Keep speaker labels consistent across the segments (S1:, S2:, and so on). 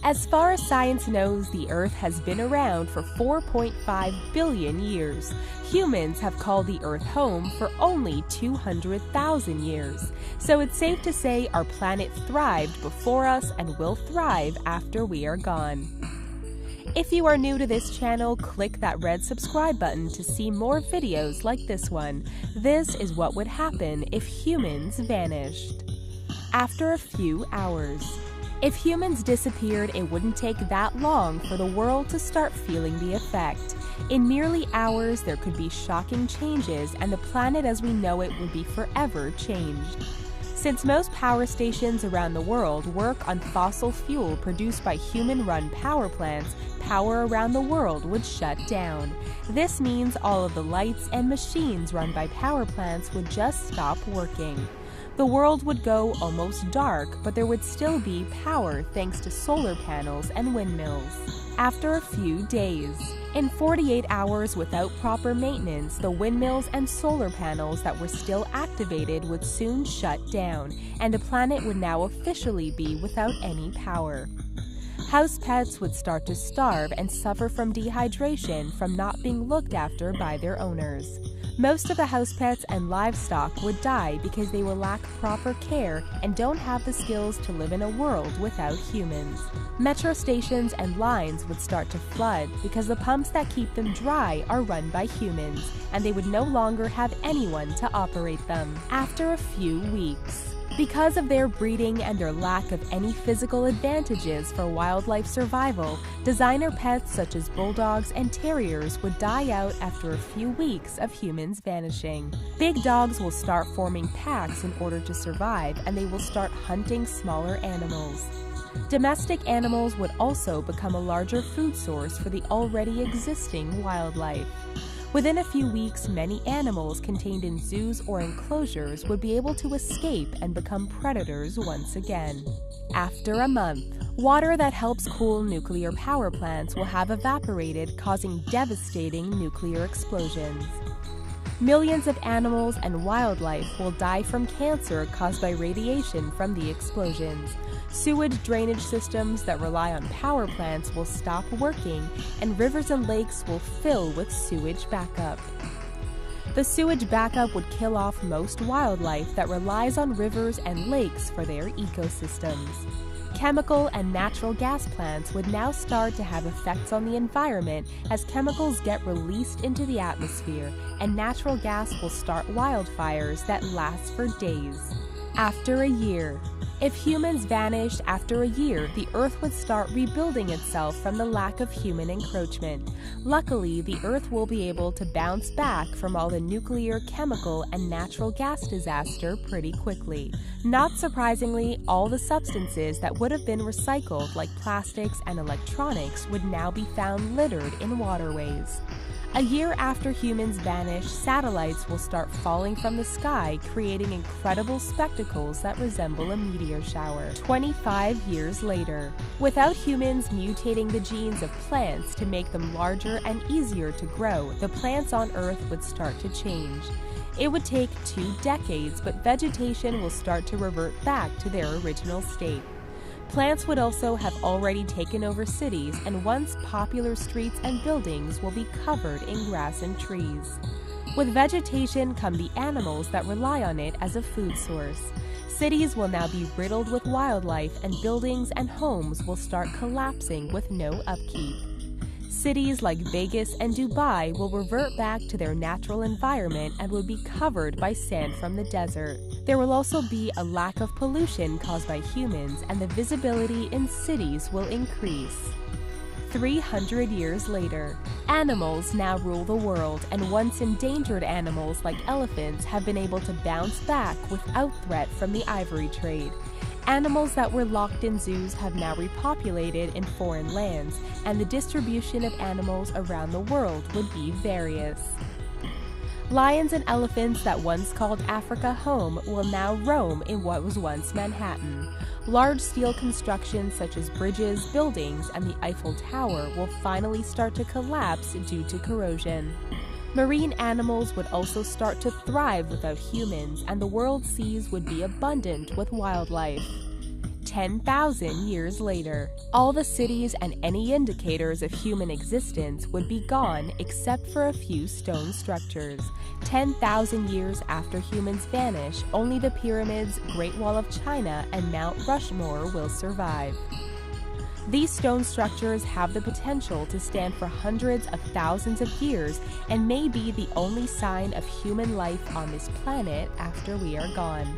S1: As far as science knows, the Earth has been around for 4.5 billion years. Humans have called the Earth home for only 200,000 years. So it's safe to say our planet thrived before us and will thrive after we are gone. If you are new to this channel, click that red subscribe button to see more videos like this one. This is what would happen if humans vanished. After a few hours. If humans disappeared, it wouldn't take that long for the world to start feeling the effect. In merely hours, there could be shocking changes, and the planet as we know it would be forever changed. Since most power stations around the world work on fossil fuel produced by human-run power plants, power around the world would shut down. This means all of the lights and machines run by power plants would just stop working. The world would go almost dark, but there would still be power thanks to solar panels and windmills. After a few days. In 48 hours without proper maintenance, the windmills and solar panels that were still activated would soon shut down, and the planet would now officially be without any power. House pets would start to starve and suffer from dehydration from not being looked after by their owners. Most of the house pets and livestock would die because they will lack proper care and don't have the skills to live in a world without humans. Metro stations and lines would start to flood because the pumps that keep them dry are run by humans, and they would no longer have anyone to operate them. After a few weeks. Because of their breeding and their lack of any physical advantages for wildlife survival, designer pets such as bulldogs and terriers would die out after a few weeks of humans vanishing. Big dogs will start forming packs in order to survive, and they will start hunting smaller animals. Domestic animals would also become a larger food source for the already existing wildlife. Within a few weeks, many animals contained in zoos or enclosures would be able to escape and become predators once again. After a month, water that helps cool nuclear power plants will have evaporated, causing devastating nuclear explosions. Millions of animals and wildlife will die from cancer caused by radiation from the explosions. Sewage drainage systems that rely on power plants will stop working, and rivers and lakes will fill with sewage backup. The sewage backup would kill off most wildlife that relies on rivers and lakes for their ecosystems. Chemical and natural gas plants would now start to have effects on the environment as chemicals get released into the atmosphere, and natural gas will start wildfires that last for days. After a year. If humans vanished after a year, the Earth would start rebuilding itself from the lack of human encroachment. Luckily, the Earth will be able to bounce back from all the nuclear, chemical, and natural gas disaster pretty quickly. Not surprisingly, all the substances that would have been recycled, like plastics and electronics, would now be found littered in waterways. A year after humans vanish, satellites will start falling from the sky, creating incredible spectacles that resemble a meteor shower. 25 years later. Without humans mutating the genes of plants to make them larger and easier to grow, the plants on Earth would start to change. It would take 2 decades, but vegetation will start to revert back to their original state. Plants would also have already taken over cities, and once popular streets and buildings will be covered in grass and trees. With vegetation come the animals that rely on it as a food source. Cities will now be riddled with wildlife, and buildings and homes will start collapsing with no upkeep. Cities like Vegas and Dubai will revert back to their natural environment and will be covered by sand from the desert. There will also be a lack of pollution caused by humans, and the visibility in cities will increase. 300 years later. Animals now rule the world, and once endangered animals like elephants have been able to bounce back without threat from the ivory trade. Animals that were locked in zoos have now repopulated in foreign lands, and the distribution of animals around the world would be various. Lions and elephants that once called Africa home will now roam in what was once Manhattan. Large steel constructions such as bridges, buildings, and the Eiffel Tower will finally start to collapse due to corrosion. Marine animals would also start to thrive without humans, and the world's seas would be abundant with wildlife. 10,000 years later. All the cities and any indicators of human existence would be gone except for a few stone structures. 10,000 years after humans vanish, only the pyramids, Great Wall of China, and Mount Rushmore will survive. These stone structures have the potential to stand for hundreds of thousands of years and may be the only sign of human life on this planet after we are gone.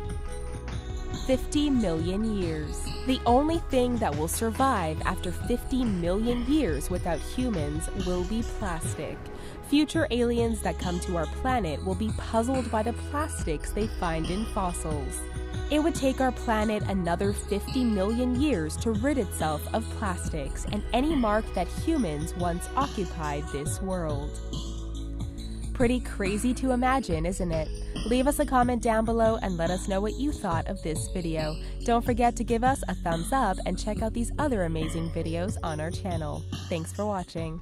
S1: 50 million years. The only thing that will survive after 50 million years without humans will be plastic. Future aliens that come to our planet will be puzzled by the plastics they find in fossils. It would take our planet another 50 million years to rid itself of plastics and any mark that humans once occupied this world. Pretty crazy to imagine, isn't it? Leave us a comment down below and let us know what you thought of this video. Don't forget to give us a thumbs up and check out these other amazing videos on our channel. Thanks for watching.